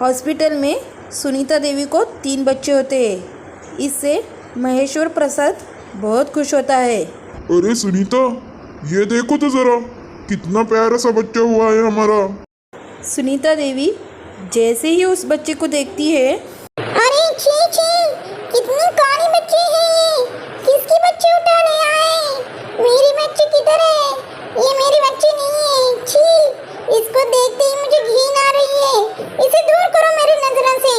Hospital में सुनीता देवी को 3 बच्चे होते हैं। इससे महेश्वर प्रसाद बहुत खुश होता है। अरे सुनीता, ये देखो तो जरा, कितना प्यारा सा बच्चा हुआ है हमारा। सुनीता देवी जैसे ही उस बच्चे को देखती है, अरे छी छी, कितनी काली बच्ची है ये। किसकी बच्ची उठा ले आए? मेरी बच्ची किधर है? ये मेरी बच्ची नहीं है। छी, इसको देखते ही मुझे घिन आ रही है। इसे दूर करो मेरी नजरों से।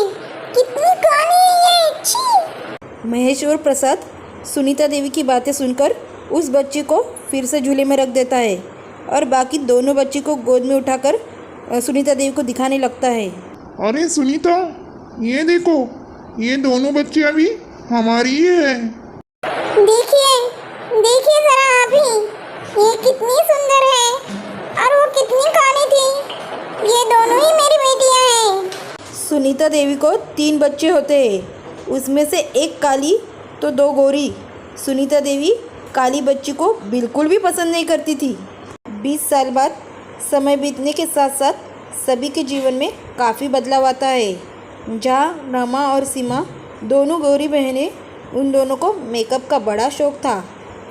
कितनी काली है ये। छी। महेश्वर प्रसाद सुनीता देवी की बातें सुनकर उस बच्चे को फिर से झूले में रख देता है और बाकी दोनों बच्चे को गोद में उठाकर सुनीता देवी को दिखाने लगता है। अरे सुनीता, ये देखो, ये दोनों बच्चे अभी हमारी ही है। देखिए, देखिए जरा आप ही, ये कितनी सुंदर है और वो कितनी काली थी। ये दोनों ही मेरी बेटियां हैं। सुनीता देवी को 3 बच्चे होते हैं, उसमें से एक काली तो 2 गोरी। सुनीता देवी काली बच्ची को बिल्कुल भी पसंद नहीं करती थी। 20 साल बाद समय बीतने के साथ साथ सभी के जीवन में काफ़ी बदलाव आता है। जहाँ रमा और सीमा दोनों गौरी बहनें, उन दोनों को मेकअप का बड़ा शौक़ था,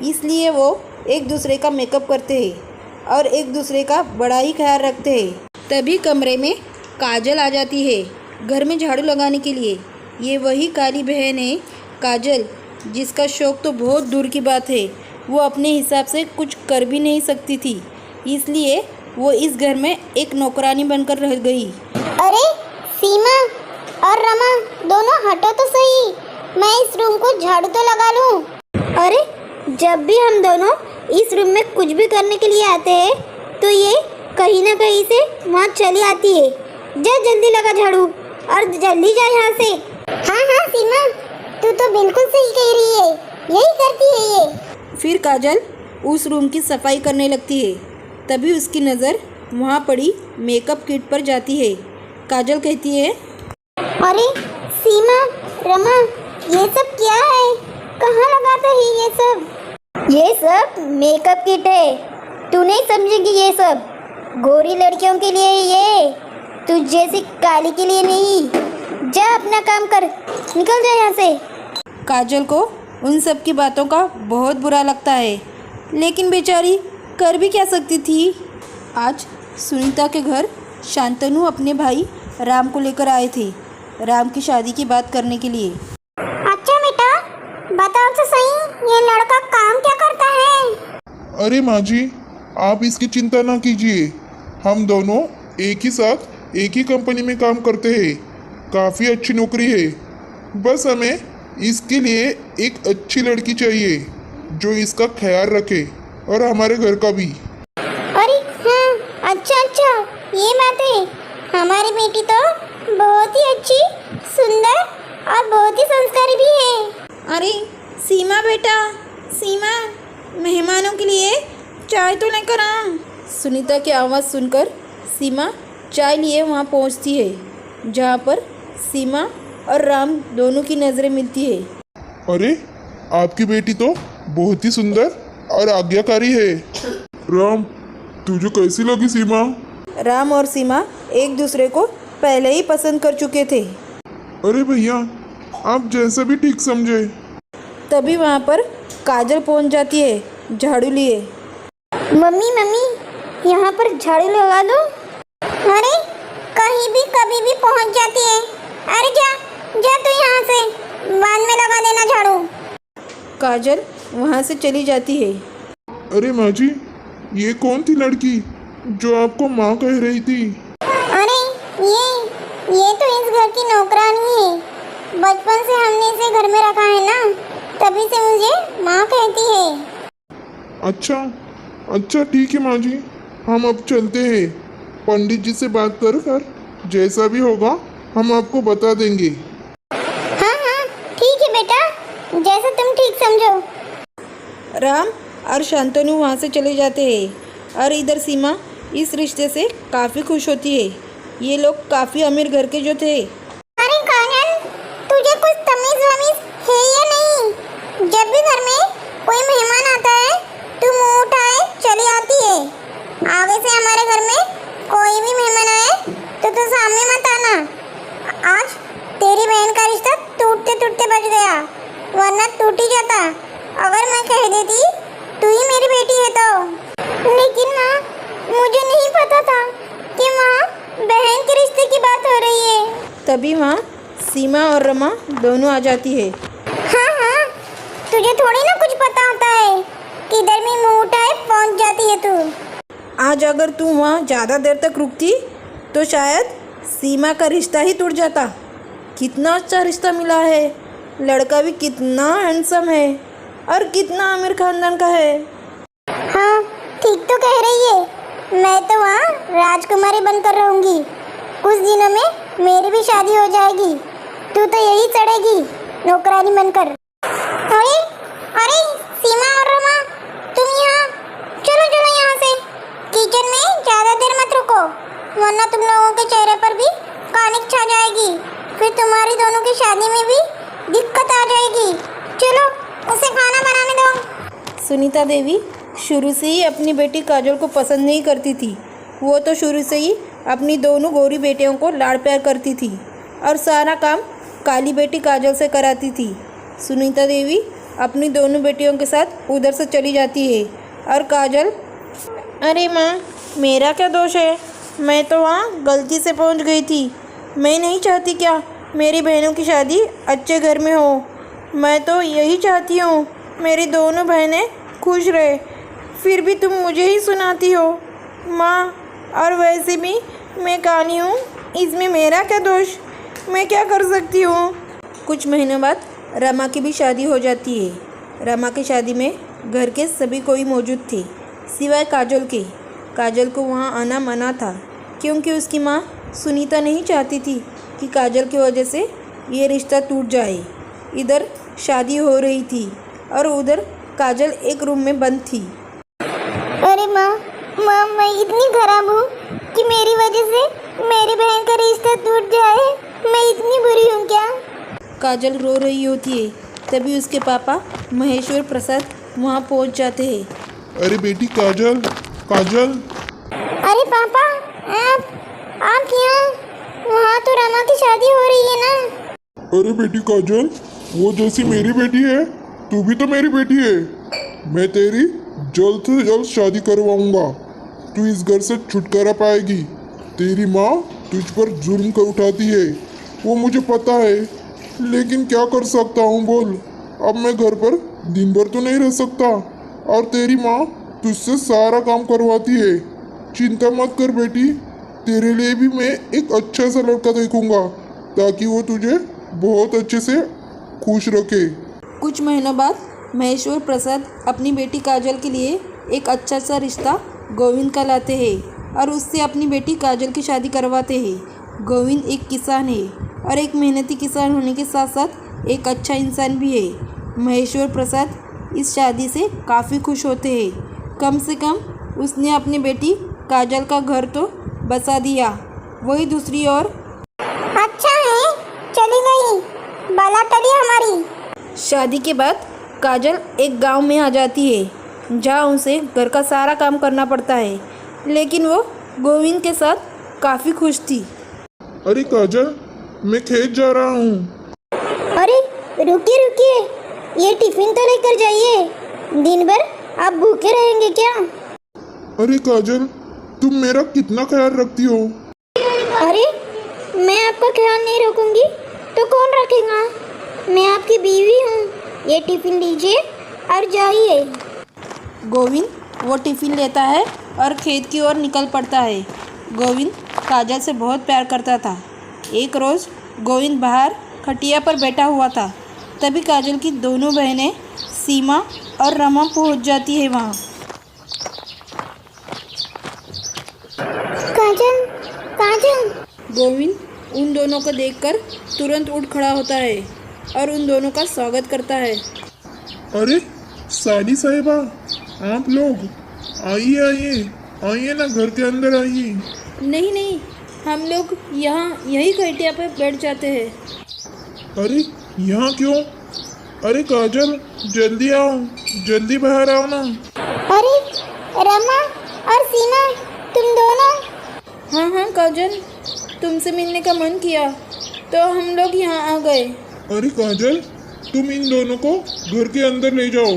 इसलिए वो एक दूसरे का मेकअप करते हैं और एक दूसरे का बड़ा ही ख्याल रखते हैं। तभी कमरे में काजल आ जाती है घर में झाड़ू लगाने के लिए। ये वही काली बहन है काजल, जिसका शौक़ तो बहुत दूर की बात है, वो अपने हिसाब से कुछ कर भी नहीं सकती थी, इसलिए वो इस घर में एक नौकरानी बनकर रह गई। अरे सीमा और रमा, दोनों हटो तो सही, मैं इस रूम को झाड़ू तो लगा लूं। अरे जब भी हम दोनों इस रूम में कुछ भी करने के लिए आते हैं तो ये कहीं ना कहीं से वहाँ चली आती है। जा जल्दी लगा झाड़ू और जल्दी जा यहाँ से। हाँ हाँ सीमा, तू तो बिल्कुल सही कह रही है, यही करती है ये। फिर काजल उस रूम की सफाई करने लगती है। तभी उसकी नज़र वहाँ पड़ी मेकअप किट पर जाती है। काजल कहती है, अरे सीमा, रमा, ये सब क्या है? कहाँ लगाता है ये सब? ये सब मेकअप किट है, तू नहीं समझेगी। ये सब गोरी लड़कियों के लिए है, ये तुझ जैसी काली के लिए नहीं। जा अपना काम कर, निकल जा यहाँ से। काजल को उन सब की बातों का बहुत बुरा लगता है, लेकिन बेचारी कर भी क्या सकती थी। आज सुनीता के घर शांतनु अपने भाई राम को लेकर आए थे, राम की शादी की बात करने के लिए। अच्छा बेटा, बताओ तो सही, ये लड़का काम क्या करता है? अरे माँ जी, आप इसकी चिंता ना कीजिए, हम दोनों एक ही साथ एक ही कंपनी में काम करते हैं। काफ़ी अच्छी नौकरी है, बस हमें इसके लिए एक अच्छी लड़की चाहिए जो इसका ख्याल रखे और हमारे घर का भी। अरे हाँ, अच्छा अच्छा, ये बात है। हमारी बेटी तो बहुत ही अच्छी, सुंदर और बहुत ही संस्कारी भी है। अरे सीमा बेटा, सीमा, मेहमानों के लिए चाय तो लेकर आ। सुनीता की आवाज़ सुनकर सीमा चाय लिए वहाँ पहुँचती है, जहाँ पर सीमा और राम दोनों की नज़रें मिलती है। अरे आपकी बेटी तो बहुत ही सुंदर और आज्ञाकारी है। राम, तुझे कैसी लगी सीमा? राम और सीमा एक दूसरे को पहले ही पसंद कर चुके थे। अरे भैया, आप जैसा भी ठीक समझे। तभी वहाँ पर काजल पहुँच जाती है झाड़ू लिए। मम्मी मम्मी, यहाँ पर झाड़ू लगा दो। अरे कहीं भी कभी भी पहुँच जाती है। अरे जा जा तू यहाँ से, बाद में लगा देना झाड़ू। काजल वहाँ से चली जाती है। अरे माँ जी, ये कौन थी लड़की जो आपको माँ कह रही थी? अरे ये तो इस घर की नौकरानी है। बचपन से हमने इसे घर में रखा है ना, तभी से मुझे माँ कहती है। अच्छा अच्छा, ठीक है माँ जी, हम अब चलते हैं। पंडित जी से बात कर जैसा भी होगा हम आपको बता देंगे। हाँ हाँ ठीक है बेटा, जैसा तुम ठीक समझो। राम और शांतनु वहाँ से चले जाते हैं और इधर सीमा इस रिश्ते से काफ़ी खुश होती है। ये लोग काफ़ी अमीर घर के जो थे। अरे काजल, तुझे कुछ तमीज वमीज है या नहीं? जब भी घर में कोई मेहमान आता है तू मुंह उठाए चली आती है। आगे से हमारे घर में कोई भी मेहमान आए तो तू सामने मत आना, बच गया, वरना टूट ही जाता अगर मैं कह देती तू ही मेरी बेटी है तो। लेकिन माँ, मुझे नहीं पता था कि माँ बहन के रिश्ते की बात हो रही है। तभी वहाँ सीमा और रमा दोनों आ जाती है। हाँ हाँ, तुझे थोड़ी ना कुछ पता होता है, किधर भी मुंह उठाए पहुँच जाती है तू। आज अगर तू वहाँ ज़्यादा देर तक रुकती तो शायद सीमा का रिश्ता ही टूट जाता। कितना अच्छा रिश्ता मिला है, लड़का भी कितना हैंडसम है और कितना अमीर खानदान का है। हाँ, ठीक तो कह रही है। मैं तो वहाँ राजकुमारी बनकर रहूँगी, कुछ दिनों में मेरी भी शादी हो जाएगी, तू तो यही चढ़ेगी नौकरानी बनकर। अरे अरे सीमा और रमा, तुम यहाँ चलो चलो यहाँ से। किचन में ज़्यादा देर मत रुको, वरना तुम लोगों के चेहरे पर भी कानिक छा जाएगी, फिर तुम्हारी दोनों की शादी में भी दिक्कत आ जाएगी। चलो उसे खाना बनाने दो। सुनीता देवी शुरू से ही अपनी बेटी काजल को पसंद नहीं करती थी। वो तो शुरू से ही अपनी दोनों गोरी बेटियों को लाड़ प्यार करती थी और सारा काम काली बेटी काजल से कराती थी। सुनीता देवी अपनी दोनों बेटियों के साथ उधर से चली जाती है और काजल, अरे माँ, मेरा क्या दोष है, मैं तो वहाँ गलती से पहुँच गई थी। मैं नहीं चाहती क्या मेरी बहनों की शादी अच्छे घर में हो। मैं तो यही चाहती हूँ मेरी दोनों बहनें खुश रहे, फिर भी तुम मुझे ही सुनाती हो माँ। और वैसे भी मैं काली हूँ, इसमें मेरा क्या दोष, मैं क्या कर सकती हूँ। कुछ महीनों बाद रमा की भी शादी हो जाती है। रमा की शादी में घर के सभी कोई मौजूद थे सिवाय काजल के। काजल को वहाँ आना मना था क्योंकि उसकी माँ सुनीता नहीं चाहती थी कि काजल की वजह से ये रिश्ता टूट जाए। इधर शादी हो रही थी और उधर काजल एक रूम में बंद थी। अरे माँ, मैं इतनी खराब हूँ कि मेरी वजह से मेरी बहन का रिश्ता टूट जाए। मैं इतनी बुरी हूँ क्या? काजल रो रही होती है, तभी उसके पापा महेश्वर प्रसाद वहाँ पहुँच जाते हैं। अरे बेटी काजल, काजल। अरे पापा, आप यहाँ? वहाँ तो रमा की शादी हो रही है ना? अरे बेटी काजल, वो जैसी मेरी बेटी है, तू भी तो मेरी बेटी है। मैं तेरी जल्द से जल्द शादी करवाऊंगा, तू इस घर से छुटकारा पाएगी। तेरी माँ तुझ पर जुल्म कर उठाती है, वो मुझे पता है, लेकिन क्या कर सकता हूँ बोल। अब मैं घर पर दिन भर तो नहीं रह सकता और तेरी माँ तुझसे सारा काम करवाती है। चिंता मत कर बेटी, तेरे लिए भी मैं एक अच्छा सा लड़का देखूंगा ताकि वो तुझे बहुत अच्छे से खुश रखे। कुछ महीनों बाद महेश्वर प्रसाद अपनी बेटी काजल के लिए एक अच्छा सा रिश्ता गोविंद का लाते हैं और उससे अपनी बेटी काजल की शादी करवाते हैं। गोविंद एक किसान है और एक मेहनती किसान होने के साथ साथ एक अच्छा इंसान भी है। महेश्वर प्रसाद इस शादी से काफ़ी खुश होते हैं। कम से कम उसने अपनी बेटी काजल का घर तो बसा दिया। वही दूसरी ओर अच्छा है, चली गई, बाला टली हमारी। शादी के बाद काजल एक गांव में आ जाती है जहां उसे घर का सारा काम करना पड़ता है, लेकिन वो गोविंद के साथ काफ़ी खुश थी। अरे काजल, मैं खेत जा रहा हूँ। अरे रुकिए रुकिए, ये टिफिन तो लेकर जाइए, दिन भर आप भूखे रहेंगे क्या? अरे काजल, तुम मेरा कितना ख्याल रखती हो। अरे मैं आपका ख्याल नहीं रखूंगी तो कौन रखेगा? मैं आपकी बीवी हूँ। ये टिफिन लीजिए और जाइए। गोविंद वो टिफ़िन लेता है और खेत की ओर निकल पड़ता है। गोविंद काजल से बहुत प्यार करता था। एक रोज़ गोविंद बाहर खटिया पर बैठा हुआ था, तभी काजल की दोनों बहनें सीमा और रमा पहुंच जाती है वहाँ। काजल, काजल। गोविंद उन दोनों को देखकर तुरंत उठ खड़ा होता है और उन दोनों का स्वागत करता है। अरे साली साहिबा, आप लोग आइए आइए आइए ना, घर के अंदर आइए। नहीं नहीं, हम लोग यहाँ यही खटिया पर बैठ जाते हैं। अरे यहाँ क्यों? अरे काजल, जल्दी आओ, जल्दी बाहर आओ ना। अरे रमा और सीमा, तुम दोनों? हाँ हाँ काजल, तुमसे मिलने का मन किया तो हम लोग यहाँ आ गए। अरे काजल, तुम इन दोनों को घर के अंदर ले जाओ,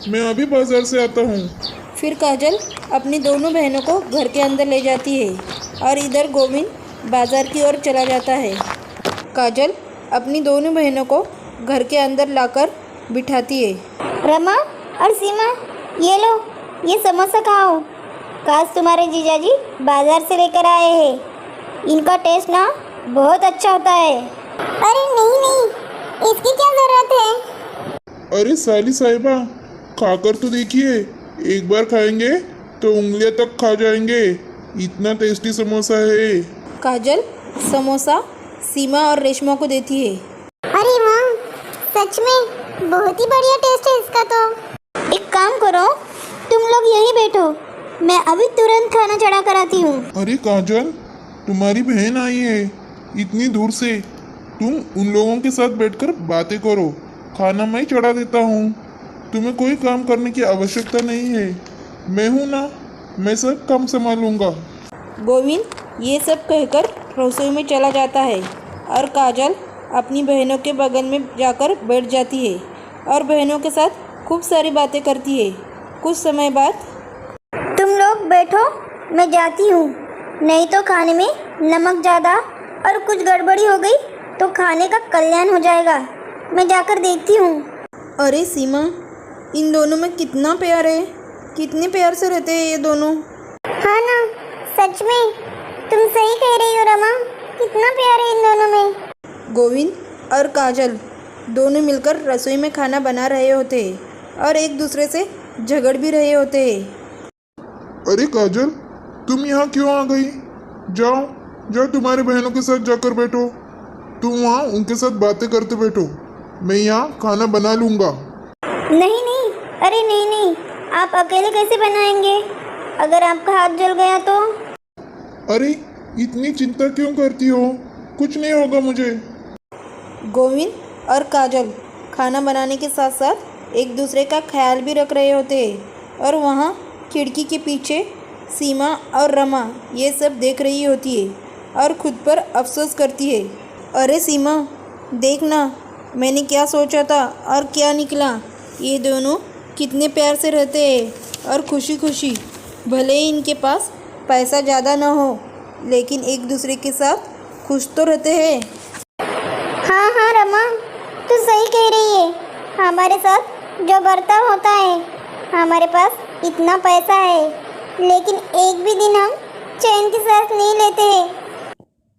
मैं अभी बाजार से आता हूँ। फिर काजल अपनी दोनों बहनों को घर के अंदर ले जाती है और इधर गोविंद बाजार की ओर चला जाता है। काजल अपनी दोनों बहनों को घर के अंदर लाकर बिठाती है। रमा और सीमा, ये लो, ये समोसा खाओ। काश तुम्हारे जीजाजी बाजार से लेकर आए हैं। इनका टेस्ट ना बहुत अच्छा होता है। अरे नहीं नहीं, इसकी क्या ज़रूरत है? अरे साली साहिबा, खाकर तो देखिए, एक बार खाएंगे तो उंगलियां तक खा जाएंगे, इतना टेस्टी समोसा है। काजल समोसा सीमा और रेशमा को देती है। अरे वाह, सच में बहुत ही बढ़िया टेस्ट है इसका तो। एक काम करो, तुम लोग यहीं बैठो, मैं अभी तुरंत खाना चढ़ा कर आती हूँ। अरे काजल, तुम्हारी बहन आई है इतनी दूर से, तुम उन लोगों के साथ बैठकर बातें करो, खाना मैं चढ़ा देता हूँ। तुम्हें कोई काम करने की आवश्यकता नहीं है, मैं हूँ ना, मैं सब काम संभालूंगा। गोविंद ये सब कहकर रसोई में चला जाता है और काजल अपनी बहनों के बगल में जाकर बैठ जाती है और बहनों के साथ खूब सारी बातें करती है। कुछ समय बाद, तुम लोग बैठो, मैं जाती हूँ, नहीं तो खाने में नमक ज़्यादा और कुछ गड़बड़ी हो गई तो खाने का कल्याण हो जाएगा। मैं जाकर देखती हूँ। अरे सीमा, इन दोनों में कितना प्यार है, कितने प्यार से रहते हैं ये दोनों। हाँ ना, सच में तुम सही कह रही हो रमा, कितना प्यार है इन दोनों में। गोविंद और काजल दोनों मिलकर रसोई में खाना बना रहे होते हैं और एक दूसरे से झगड़ भी रहे होते हैं। अरे काजल, तुम यहाँ क्यों आ गई? जाओ जाओ, तुम्हारे बहनों के साथ जाकर बैठो, तुम वहाँ उनके साथ बातें करते बैठो, मैं यहाँ खाना बना लूँगा। नहीं नहीं, अरे नहीं नहीं, आप अकेले कैसे बनाएंगे? अगर आपका हाथ जल गया तो? अरे इतनी चिंता क्यों करती हो, कुछ नहीं होगा मुझे। गोविंद और काजल खाना बनाने के साथ साथ एक दूसरे का ख्याल भी रख रहे होते हैं और वहाँ खिड़की के पीछे सीमा और रमा ये सब देख रही होती है और खुद पर अफसोस करती है। अरे सीमा, देखना मैंने क्या सोचा था और क्या निकला। ये दोनों कितने प्यार से रहते हैं और खुशी खुशी, भले ही इनके पास पैसा ज़्यादा ना हो लेकिन एक दूसरे के साथ खुश तो रहते हैं। हाँ हाँ रमा, तू सही कह रही है। हमारे साथ जो बर्ताव होता है, हमारे पास इतना पैसा है लेकिन एक भी दिन हम चैन की सांस नहीं लेते हैं।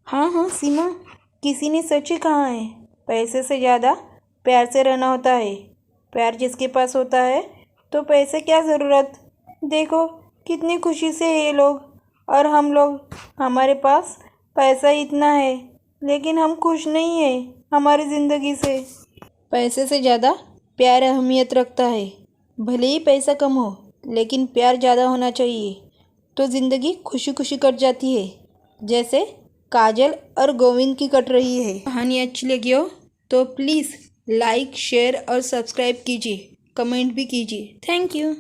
हाँ हाँ सीमा, किसी ने सच ही कहा है, पैसे से ज़्यादा प्यार से रहना होता है। प्यार जिसके पास होता है तो पैसे क्या ज़रूरत। देखो कितनी खुशी से ये लोग और हम लोग, हमारे पास पैसा इतना है लेकिन हम खुश नहीं हैं हमारी ज़िंदगी से। पैसे से ज़्यादा प्यार अहमियत रखता है। भले ही पैसा कम हो लेकिन प्यार ज़्यादा होना चाहिए तो ज़िंदगी खुशी खुशी कट जाती है, जैसे काजल और गोविंद की कट रही है। कहानी अच्छी लगी हो तो प्लीज़ लाइक, शेयर और सब्सक्राइब कीजिए, कमेंट भी कीजिए। Thank you.